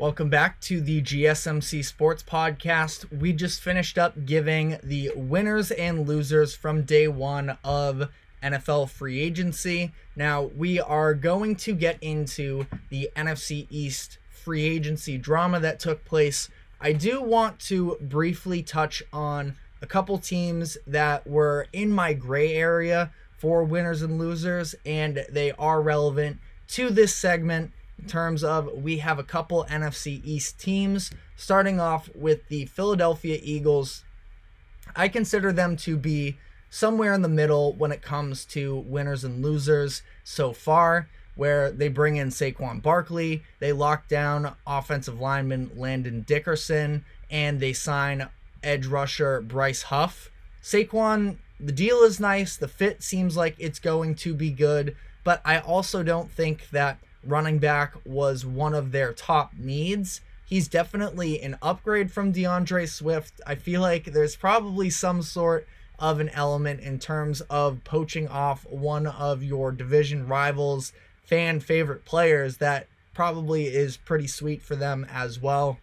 Welcome back to the GSMC Sports Podcast. We just finished up giving the winners and losers from day one of NFL free agency. Now, we are going to get into the NFC East free agency drama that took place. I do want to briefly touch on a couple teams that were in my gray area for winners and losers, and they are relevant to this segment. In terms of, we have a couple NFC East teams, starting off with the Philadelphia Eagles. I consider them to be somewhere in the middle when it comes to winners and losers so far, where they bring in Saquon Barkley, they lock down offensive lineman Landon Dickerson, and they sign edge rusher Bryce Huff. Saquon, the deal is nice, the fit seems like it's going to be good, but I also don't think that running back was one of their top needs. He's definitely an upgrade from DeAndre Swift. I feel like there's probably some sort of an element in terms of poaching off one of your division rivals, fan favorite players, that probably is pretty sweet for them as well.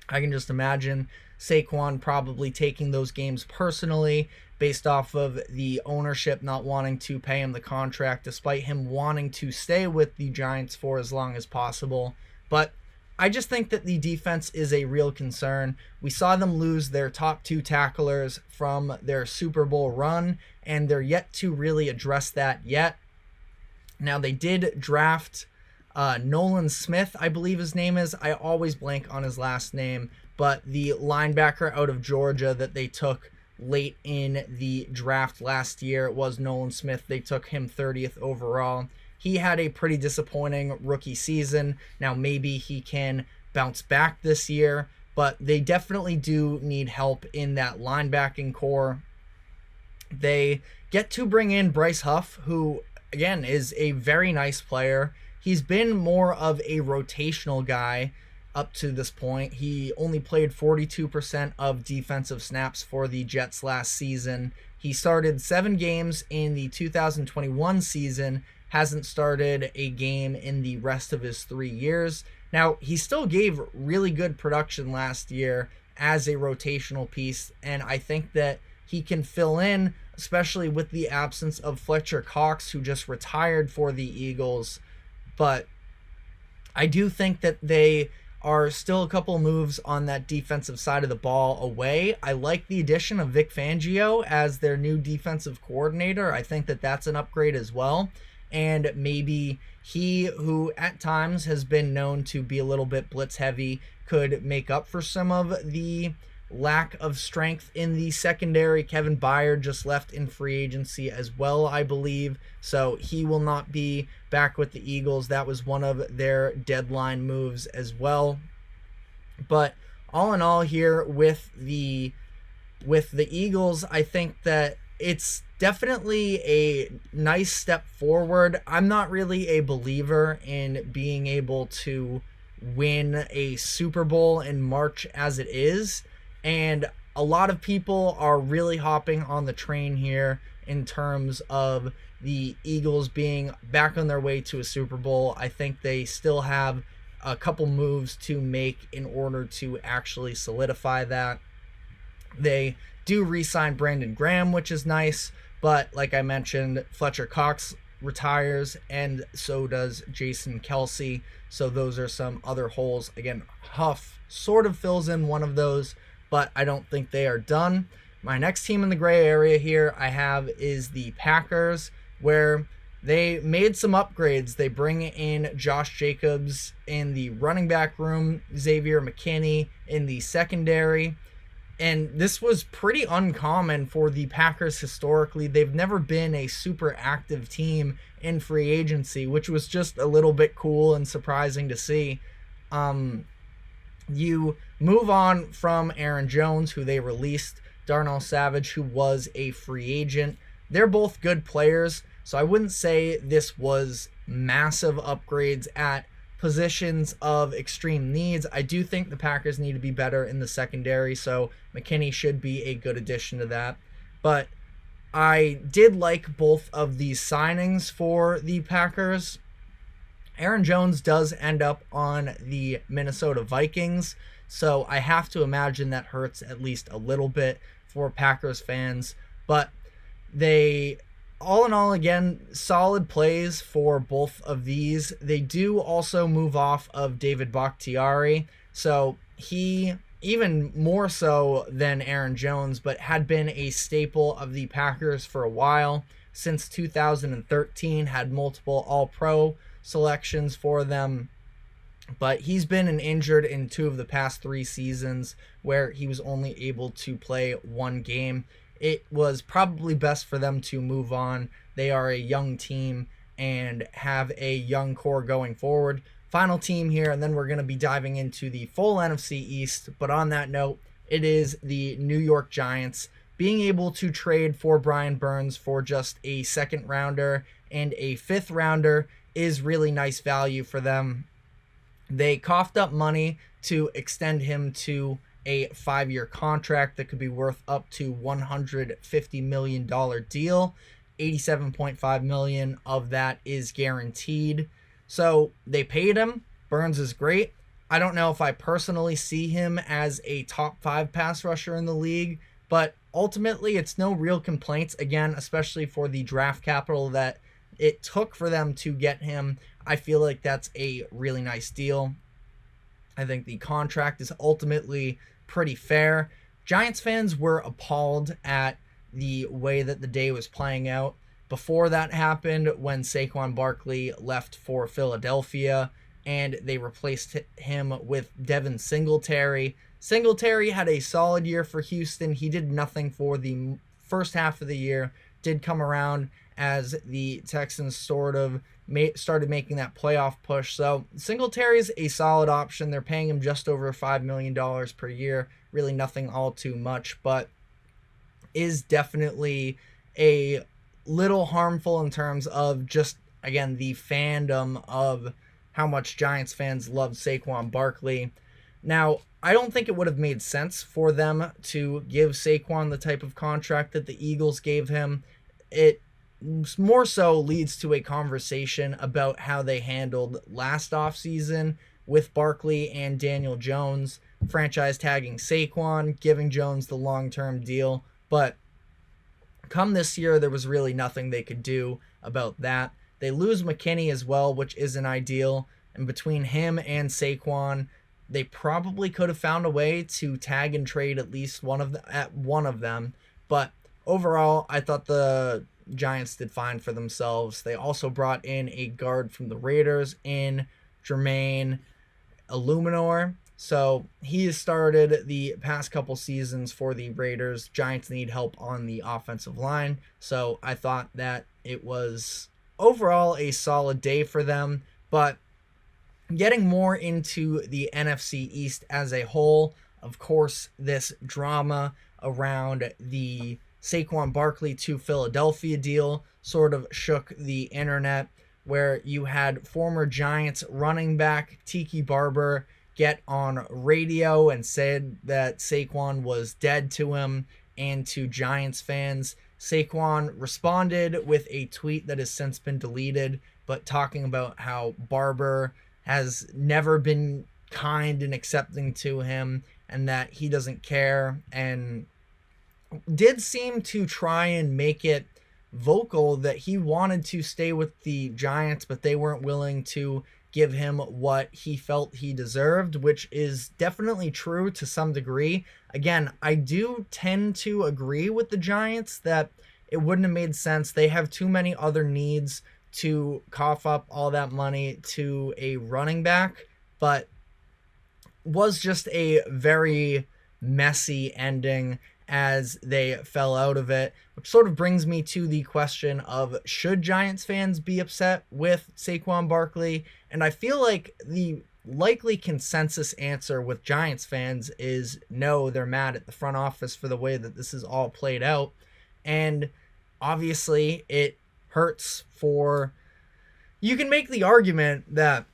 I can just imagine Saquon probably taking those games personally based off of the ownership not wanting to pay him the contract, despite him wanting to stay with the Giants for as long as possible. But I just think that the defense is a real concern. We saw them lose their top two tacklers from their Super Bowl run, and they're yet to really address that yet. Now, they did draft Nolan Smith, I believe his name is. I always blank on his last name, but the linebacker out of Georgia that they took late in the draft last year was Nolan Smith. They took him 30th overall. He had a pretty disappointing rookie season. Now, maybe he can bounce back this year, but they definitely do need help in that linebacking core. They get to bring in Bryce Huff, who, again, is a very nice player. He's been more of a rotational guy up to this point. He only played 42% of defensive snaps for the Jets last season. He started 7 games in the 2021 season, hasn't started a game in the rest of his 3 years. Now, he still gave really good production last year as a rotational piece, and I think that he can fill in, especially with the absence of Fletcher Cox, who just retired for the Eagles. But I do think that they are still a couple moves on that defensive side of the ball away. I like the addition of Vic Fangio as their new defensive coordinator. I think that that's an upgrade as well. And maybe he, who at times has been known to be a little bit blitz heavy, could make up for some of the lack of strength in the secondary. Kevin Byard just left in free agency as well, I believe, so he will not be back with the Eagles. That was one of their deadline moves as well. But all in all here with the Eagles, I think that it's definitely a nice step forward. I'm not really a believer in being able to win a Super Bowl in March as it is. And a lot of people are really hopping on the train here in terms of the Eagles being back on their way to a Super Bowl. I think they still have a couple moves to make in order to actually solidify that. They do re-sign Brandon Graham, which is nice, but like I mentioned, Fletcher Cox retires, and so does Jason Kelce. So those are some other holes. Again, Huff sort of fills in one of those, but I don't think they are done. My next team in the gray area here I have is the Packers, where they made some upgrades. They bring in Josh Jacobs in the running back room, Xavier McKinney in the secondary. And this was pretty uncommon for the Packers historically. They've never been a super active team in free agency, which was just a little bit cool and surprising to see. You move on from Aaron Jones, who they released, Darnell Savage, who was a free agent. They're both good players, so I wouldn't say this was massive upgrades at positions of extreme needs. I do think the Packers need to be better in the secondary, so McKinney should be a good addition to that. But I did like both of these signings for the Packers. Aaron Jones does end up on the Minnesota Vikings, so I have to imagine that hurts at least a little bit for Packers fans. But they, all in all, again, solid plays for both of these. They do also move off of David Bakhtiari, so he, even more so than Aaron Jones, but had been a staple of the Packers for a while. Since 2013, had multiple All-Pro selections for them, but he's been injured in 2 of the past 3 seasons where he was only able to play 1 game. It was probably best for them to move on. They are a young team and have a young core going forward. Final team here, and then we're going to be diving into the full NFC East. But on that note, it is the New York Giants. Being able to trade for Brian Burns for just a 2nd rounder and a 5th rounder is really nice value for them. They coughed up money to extend him to a 5-year contract that could be worth up to $150 million deal. $87.5 million of that is guaranteed. So they paid him. Burns is great. I don't know if I personally see him as a top 5 pass rusher in the league, but ultimately it's no real complaints, again, especially for the draft capital that it took for them to get him. I feel like that's a really nice deal. I think the contract is ultimately pretty fair. Giants fans were appalled at the way that the day was playing out. Before that happened, when Saquon Barkley left for Philadelphia and they replaced him with Devin Singletary. Singletary had a solid year for Houston. He did nothing for the first half of the year, did come around as the Texans sort of started making that playoff push. So Singletary is a solid option. They're paying him just over $5 million per year. Really nothing all too much, but is definitely a little harmful in terms of just, again, the fandom of how much Giants fans love Saquon Barkley. Now, I don't think it would have made sense for them to give Saquon the type of contract that the Eagles gave him. It more so leads to a conversation about how they handled last offseason with Barkley and Daniel Jones, franchise tagging Saquon, giving Jones the long-term deal. But come this year, there was really nothing they could do about that. They lose McKinney as well, which isn't ideal. And between him and Saquon, they probably could have found a way to tag and trade at least one of them. But overall, I thought the Giants did fine for themselves. They also brought in a guard from the Raiders in Jermaine Illuminor. So he has started the past couple seasons for the Raiders. Giants need help on the offensive line. So I thought that it was overall a solid day for them. But getting more into the NFC East as a whole, of course, this drama around the Saquon Barkley to Philadelphia deal sort of shook the internet, where you had former Giants running back Tiki Barber get on radio and said that Saquon was dead to him and to Giants fans. Saquon responded with a tweet that has since been deleted, but talking about how Barber has never been kind and accepting to him and that he doesn't care, and did seem to try and make it vocal that he wanted to stay with the Giants, but they weren't willing to give him what he felt he deserved, which is definitely true to some degree. Again, I do tend to agree with the Giants that it wouldn't have made sense. They have too many other needs to cough up all that money to a running back, but was just a very messy ending as they fell out of it, which sort of brings me to the question of, should Giants fans be upset with Saquon Barkley? And I feel like the likely consensus answer with Giants fans is no, they're mad at the front office for the way that this is all played out. And obviously it hurts for, you can make the argument that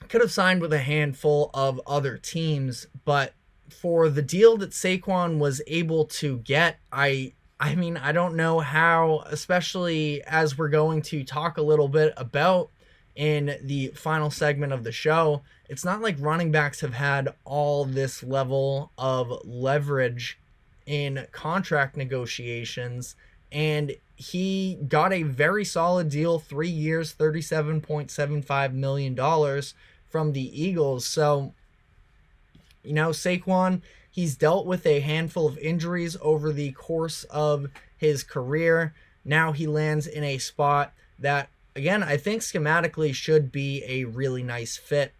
could have signed with a handful of other teams, but for the deal that Saquon was able to get, I mean, I don't know how, especially as we're going to talk a little bit about in the final segment of the show, it's not like running backs have had all this level of leverage in contract negotiations, and he got a very solid deal, 3 years, $37.75 million from the Eagles. So, Saquon, he's dealt with a handful of injuries over the course of his career. Now he lands in a spot that, again, I think schematically should be a really nice fit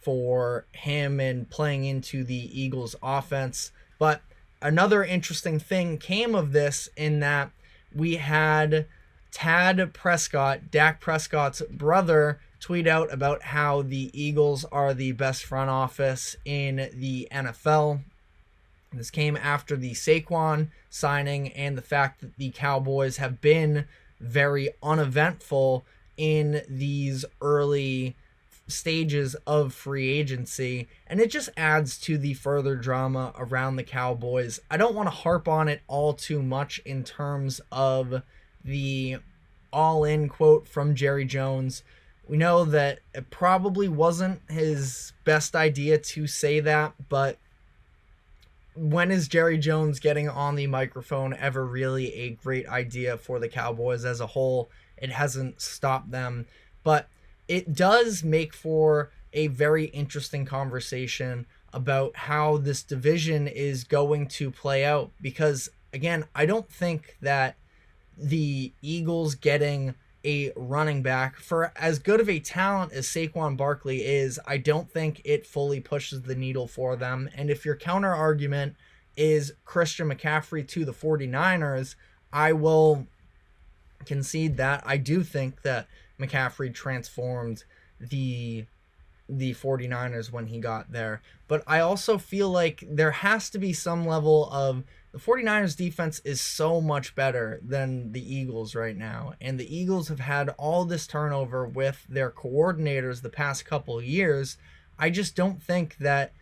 for him and playing into the Eagles offense. But another interesting thing came of this in that we had Dak Prescott's brother, tweet out about how the Eagles are the best front office in the NFL. This came after the Saquon signing and the fact that the Cowboys have been very uneventful in these early stages of free agency, and it just adds to the further drama around the Cowboys. I don't want to harp on it all too much in terms of the all-in quote from Jerry Jones. We know that it probably wasn't his best idea to say that, but when is Jerry Jones getting on the microphone ever really a great idea for the Cowboys as a whole? It hasn't stopped them, but it does make for a very interesting conversation about how this division is going to play out, because, again, I don't think that the Eagles getting a running back, for as good of a talent as Saquon Barkley is, I don't think it fully pushes the needle for them. And if your counter argument is Christian McCaffrey to the 49ers, I will concede that. I do think that McCaffrey transformed the 49ers when he got there. But I also feel like there has to be some level of, the 49ers defense is so much better than the Eagles right now. And the Eagles have had all this turnover with their coordinators the past couple of years. I just don't think that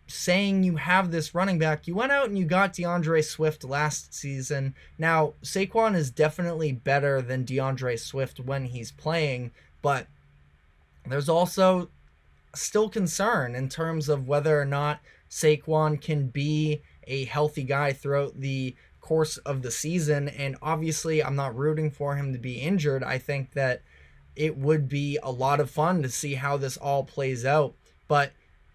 saying you have this running back, you went out and you got DeAndre Swift last season. Now, Saquon is definitely better than DeAndre Swift when he's playing, but there's also still concern in terms of whether or not Saquon can be a healthy guy throughout the course of the season. And obviously I'm not rooting for him to be injured. I think that it would be a lot of fun to see how this all plays out, but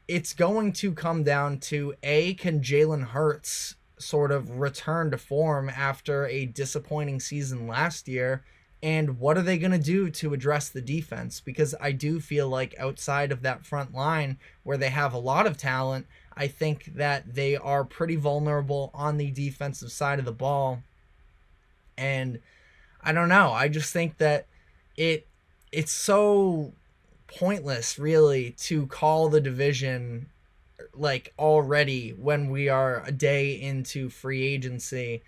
it's going to come down to, can Jalen Hurts sort of return to form after a disappointing season last year? And what are they going to do to address the defense? Because I do feel like outside of that front line where they have a lot of talent, I think that they are pretty vulnerable on the defensive side of the ball. And I don't know. I just think that it's so pointless, really, to call the division like already when we are a day into free agency.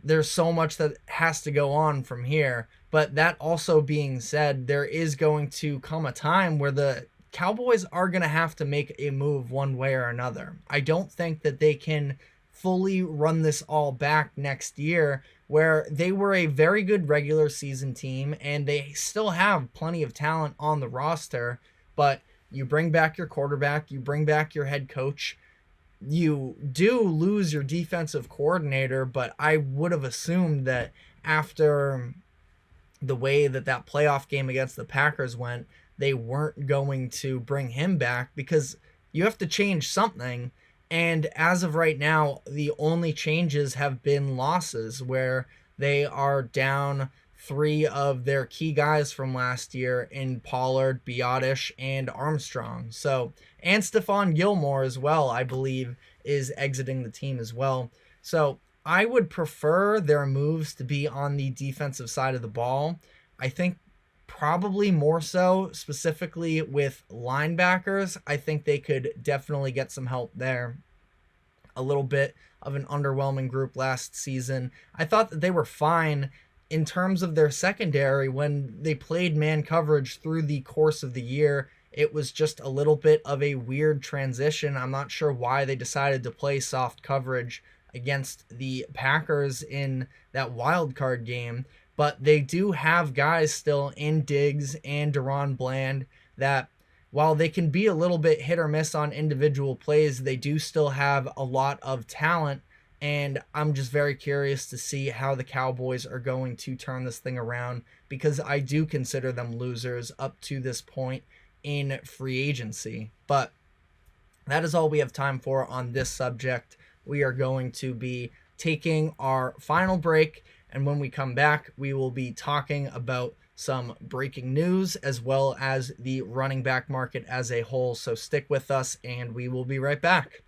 There's so much that has to go on from here. But that also being said, there is going to come a time where the Cowboys are going to have to make a move one way or another. I don't think that they can fully run this all back next year, where they were a very good regular season team and they still have plenty of talent on the roster, but you bring back your quarterback, you bring back your head coach, you do lose your defensive coordinator, but I would have assumed that after the way that playoff game against the Packers went, they weren't going to bring him back, because you have to change something. And as of right now, the only changes have been losses, where they are down 3 of their key guys from last year in Pollard, Biotish, and Armstrong. So, and Stephon Gilmore as well, I believe, is exiting the team as well. So I would prefer their moves to be on the defensive side of the ball. I think probably more so specifically with linebackers. I think they could definitely get some help there. A little bit of an underwhelming group last season. I thought that they were fine in terms of their secondary when they played man coverage through the course of the year. It was just a little bit of a weird transition. I'm not sure why they decided to play soft coverage against the Packers in that wild card game, but they do have guys still in Diggs and Deron Bland that, while they can be a little bit hit or miss on individual plays, they do still have a lot of talent. And I'm just very curious to see how the Cowboys are going to turn this thing around, because I do consider them losers up to this point in free agency. But that is all we have time for on this subject. We are going to be taking our final break, and when we come back, we will be talking about some breaking news as well as the running back market as a whole. So stick with us, and we will be right back.